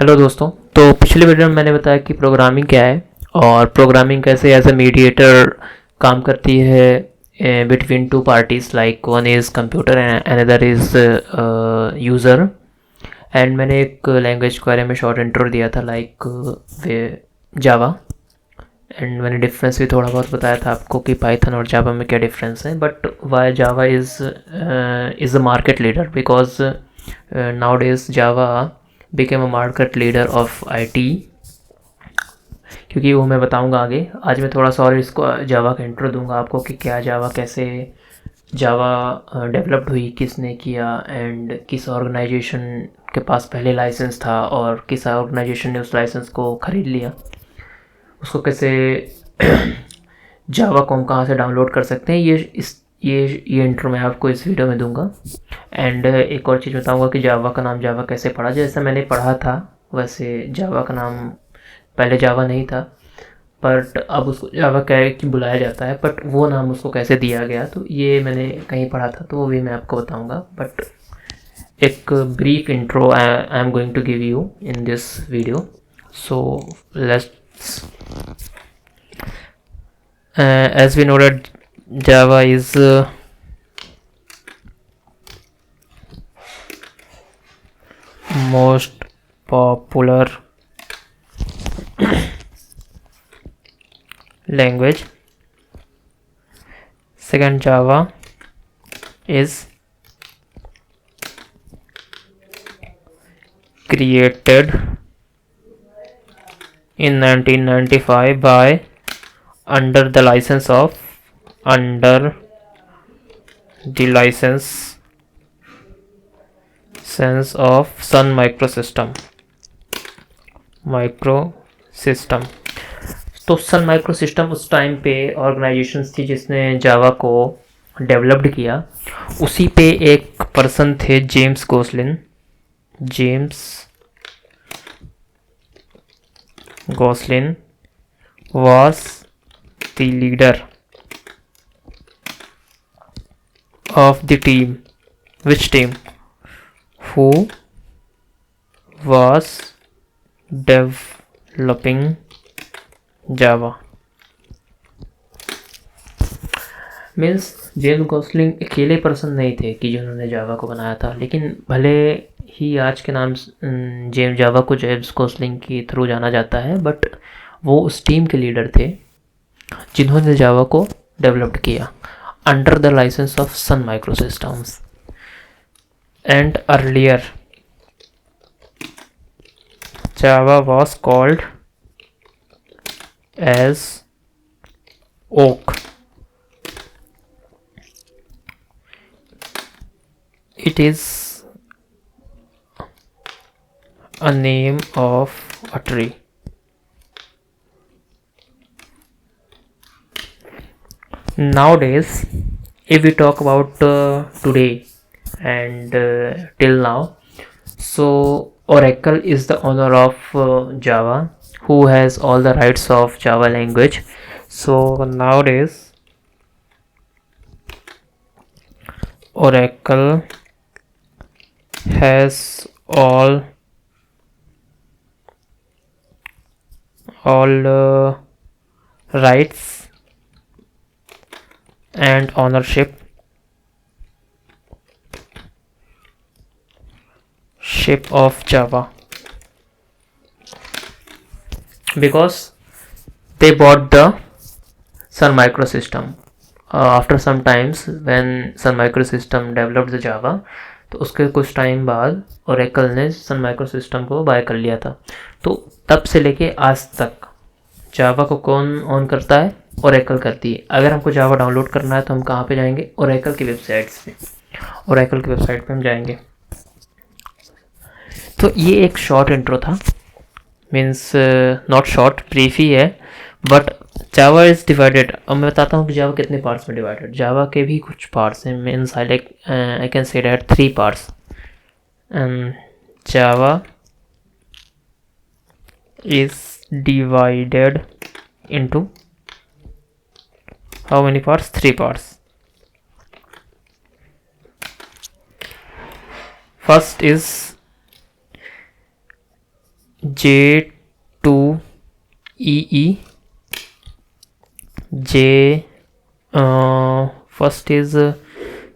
Hello दोस्तों। तो पिछले वीडियो में मैंने बताया कि प्रोग्रामिंग क्या है और प्रोग्रामिंग कैसे एज ए मीडिएटर काम करती है between two parties, like one is computer and another is user. And मैंने एक लैंग्वेज के बारे में शॉर्ट इंट्रो दिया था, लाइक जावा। एंड मैंने डिफरेंस भी थोड़ा बहुत बताया था आपको कि पाइथन और जावा में क्या डिफरेंस है। But why Java is a market leader, because nowadays Java became a market leader of IT, क्योंकि वो मैं बताऊंगा आगे। आज मैं थोड़ा सा और इसको जावा का इंट्रो दूंगा आपको कि क्या जावा, कैसे जावा डेवलप्ड हुई, किसने किया एंड किस ऑर्गेनाइजेशन के पास पहले लाइसेंस था और किस ऑर्गेनाइजेशन ने उस लाइसेंस को ख़रीद लिया, उसको कैसे जावा को हम कहाँ से डाउनलोड कर सकते हैं। ये इंट्रो मैं आपको इस वीडियो में दूंगा। एंड एक और चीज़ बताऊंगा कि जावा का नाम जावा कैसे पड़ा। जैसा मैंने पढ़ा था वैसे जावा का नाम पहले जावा नहीं था, बट अब उसको जावा कह के बुलाया जाता है। बट वो नाम उसको कैसे दिया गया, तो ये मैंने कहीं पढ़ा था, तो वो भी मैं आपको बताऊंगा। बट एक brief intro I am going to give you in this video. So let's as we know that Java is most popular language. Second, Java is created in 1995 by under the license of Sun Microsystem। तो सन microsystem उस time पे organisations थी जिसने जावा को developed किया। उसी पे एक पर्सन थे, James गॉसलिन was the leader of the team. Which team? Who was developing Java? Means James Gosling अकेले पर्सन नहीं थे कि जिन्होंने जावा को बनाया था, लेकिन भले ही आज के नाम जावा को जेम्स गॉसलिंग के थ्रू जाना जाता है, बट वो उस टीम के लीडर थे जिन्होंने जावा को डेवलप्ड किया under the licence of Sun Microsystems. And earlier Java was called as Oak. It is a name of a tree. Nowadays, if we talk about today and till now, so Oracle is the owner of Java, who has all the rights of Java language. So nowadays Oracle has all rights and ownership of Java, because they bought the Sun Microsystem after some times when Sun Microsystem developed the Java। तो उसके कुछ time बाद Oracle ने सन microsystem को bye कर लिया था। तो तब से लेके आज तक जावा को कौन ऑन करता है? ओरेकल करती है। अगर हमको जावा डाउनलोड करना है तो हम कहाँ पे जाएंगे? ओरेकल की वेबसाइट्स पे। ओरेकल की वेबसाइट पे हम जाएंगे। तो ये एक शॉर्ट इंट्रो था, मीन्स नॉट शॉर्ट, ब्रीफ ही है। But Java is divided. अब मैं बताता हूँ कि जावा कितने पार्ट्स में डिवाइडेड। जावा के भी कुछ पार्ट्स हैं, means I can say that 3 parts. Java is divided into how many parts? 3 parts. First is J2EE, first is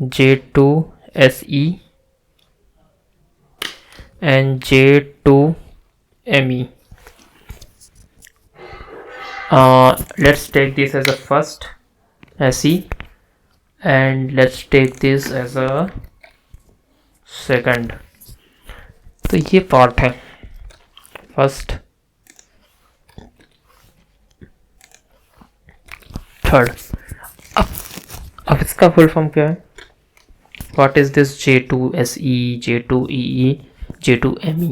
J2SE and J2ME. Let's take this as a first SE and let's take this as a second. तो ये part है first, third. अब इसका full form क्या है? What is this J2SE, J2EE, J2ME?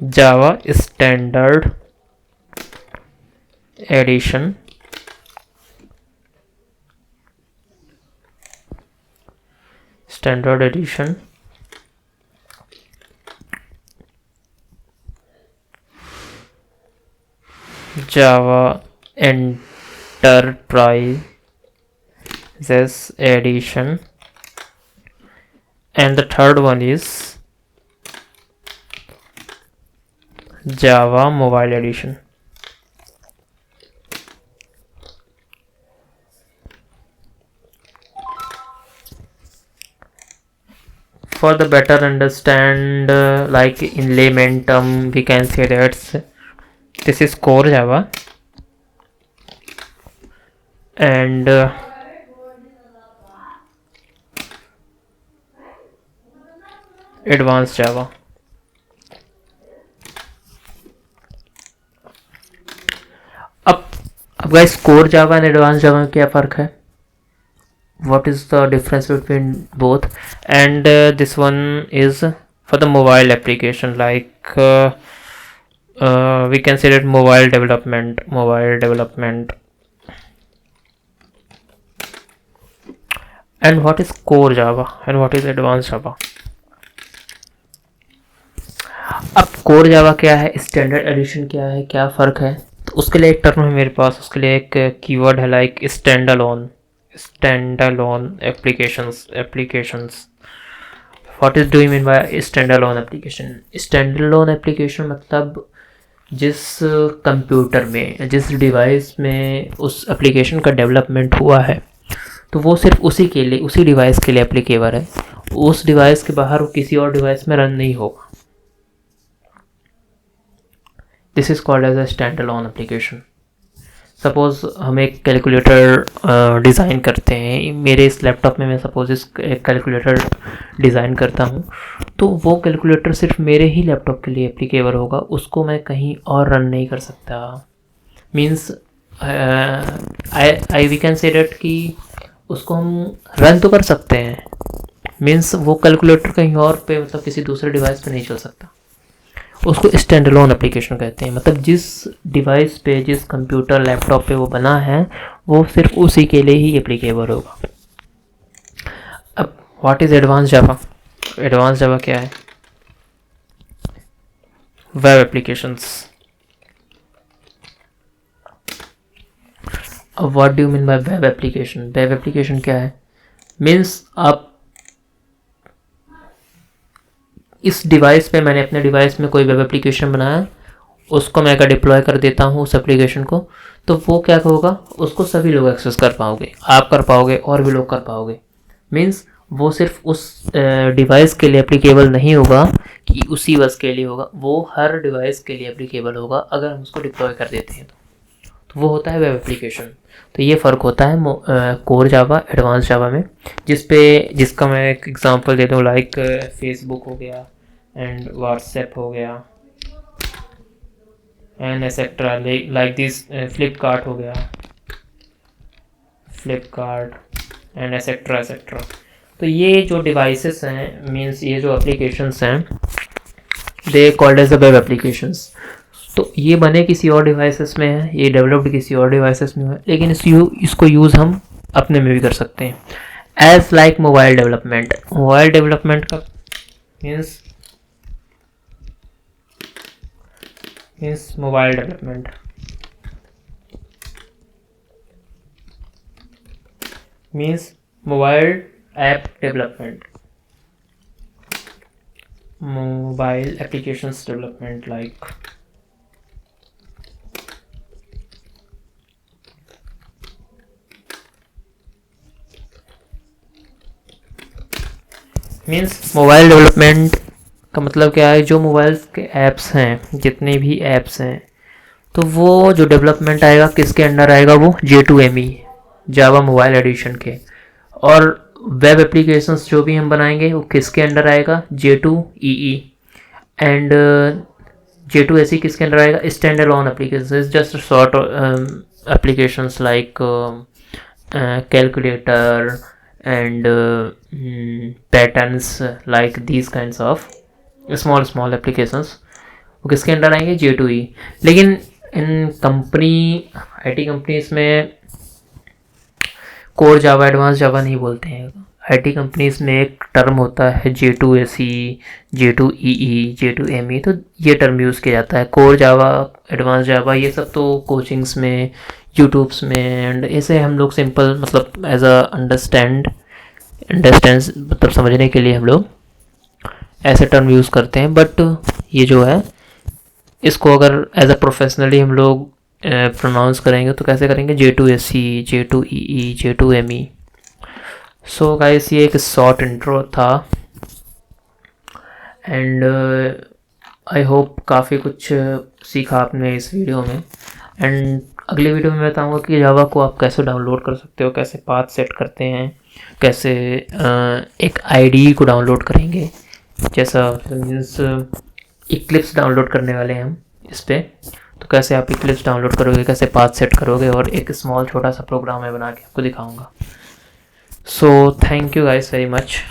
Java Standard Edition, Standard Edition, Java Enterprise Edition, and the third one is Java Mobile Edition. For the better understand, like in layman term, we can say that this is core Java and advanced Java. अब guys core Java and advance जावा में क्या फ़र्क है? what is the difference between both? And this one is for the mobile application, like we can say that mobile development. And what is core Java and what is advanced Java? अब core Java क्या है, standard addition क्या है, क्या फ़र्क है? तो उसके लिए एक टर्म है मेरे पास, उसके लिए एक कीवर्ड है like standalone applications. What is do you mean bye standalone application? Standalone application मतलब जिस कंप्यूटर में, जिस डिवाइस में उस एप्लीकेशन का डेवलपमेंट हुआ है तो वो सिर्फ उसी के लिए, उसी डिवाइस के लिए एप्लीकेबल है। उस डिवाइस के बाहर वो किसी और डिवाइस में रन नहीं होगा। This is called as a standalone application. Suppose हम एक कैलकुलेटर डिज़ाइन करते हैं, मेरे इस लैपटॉप में मैं सपोज़ एक कैलकुलेटर डिज़ाइन करता हूँ, तो वो कैलकुलेटर सिर्फ मेरे ही लैपटॉप के लिए एप्लीकेबल होगा, उसको मैं कहीं और रन नहीं कर सकता। Means I we can say that कि उसको हम रन तो कर सकते हैं, मीन्स वो कैलकुलेटर कहीं और पे, मतलब किसी दूसरे डिवाइस पे नहीं चल सकता। उसको स्टैंडअलोन एप्लीकेशन कहते हैं। मतलब जिस डिवाइस पे, जिस कंप्यूटर लैपटॉप पे वो बना है वो सिर्फ उसी के लिए ही एप्लीकेबल होगा। अब what is advance Java? Advance Java क्या है? Web applications. अब what do you mean by web application? Web application क्या है? मीन्स आप इस डिवाइस पे, मैंने अपने डिवाइस में कोई वेब एप्लीकेशन बनाया, उसको मैं अगर डिप्लॉय कर देता हूँ उस एप्लीकेशन को, तो वो क्या होगा, उसको सभी लोग एक्सेस कर पाओगे, आप कर पाओगे और भी लोग कर पाओगे। मीन्स वो सिर्फ उस डिवाइस के लिए एप्लीकेबल नहीं होगा कि उसी बस के लिए होगा, वो हर डिवाइस के लिए एप्लीकेबल होगा अगर हम उसको डिप्लॉय कर देते हैं तो वो होता है वेब एप्लीकेशन। तो ये फ़र्क होता है कोर जावा एडवांस जावा में, जिसका मैं एक एग्जांपल देता हूँ, लाइक फेसबुक हो गया एंड व्हाट्सएप हो गया and etcetera, like this Flipkart हो गया, एंड एक्सेट्रा। तो ये जो डिवाइसेस हैं, मीन्स ये जो एप्लीकेशंस हैं, they called as the web applications. तो ये बने किसी और डिवाइसेस में है, ये डेवलप्ड किसी और डिवाइसेस में है, लेकिन इसको यूज़ हम अपने में भी कर सकते हैं। एज लाइक मोबाइल डेवलपमेंट का means mobile development means mobile app development, mobile applications development like means mobile development का मतलब क्या है, जो मोबाइल्स के ऐप्स हैं, जितने भी ऐप्स हैं, तो वो जो डेवलपमेंट आएगा किसके अंडर आएगा, वो J2ME जावा मोबाइल एडिशन के। और वेब एप्लीकेशंस जो भी हम बनाएंगे वो किसके अंडर आएगा, J2EE। एंड J2SE किसके अंडर आएगा, stand alone application, just short applications like calculator and patterns like these kinds of small applications, वो किसके अंडर आएंगे, J2E। लेकिन इन IT कंपनीज में कोर जावा, एडवांस जावा नहीं बोलते हैं। IT कंपनीज में एक टर्म होता है J2SE, J2EE, J2ME, तो ये टर्म यूज़ किया जाता है। कोर जावा, एडवांस जावा, ये सब तो कोचिंग्स में, यूट्यूब्स में एंड ऐसे हम लोग सिंपल मतलब एज अ अंडरस्टैंड मतलब समझने के लिए हम लोग ऐसे टर्म यूज़ करते हैं। बट ये जो है, इसको अगर एज अ प्रोफेशनली हम लोग प्रोनाउंस करेंगे तो कैसे करेंगे, J2SE, J2EE, J2ME। So guys, ये एक शॉर्ट इंट्रो था एंड आई होप काफ़ी कुछ सीखा आपने इस वीडियो में। एंड अगले वीडियो में मैं बताऊंगा कि जावा को आप कैसे डाउनलोड कर सकते हो, कैसे पाथ सेट करते हैं, कैसे एक IDE को डाउनलोड करेंगे, जैसा मीन्स इक्लिप्स डाउनलोड करने वाले हैं हम इस पर, तो कैसे आप इक्लिप्स डाउनलोड करोगे, कैसे पाथ सेट करोगे, और एक स्मॉल छोटा सा प्रोग्राम है बना के आपको दिखाऊंगा। So thank you guys very much.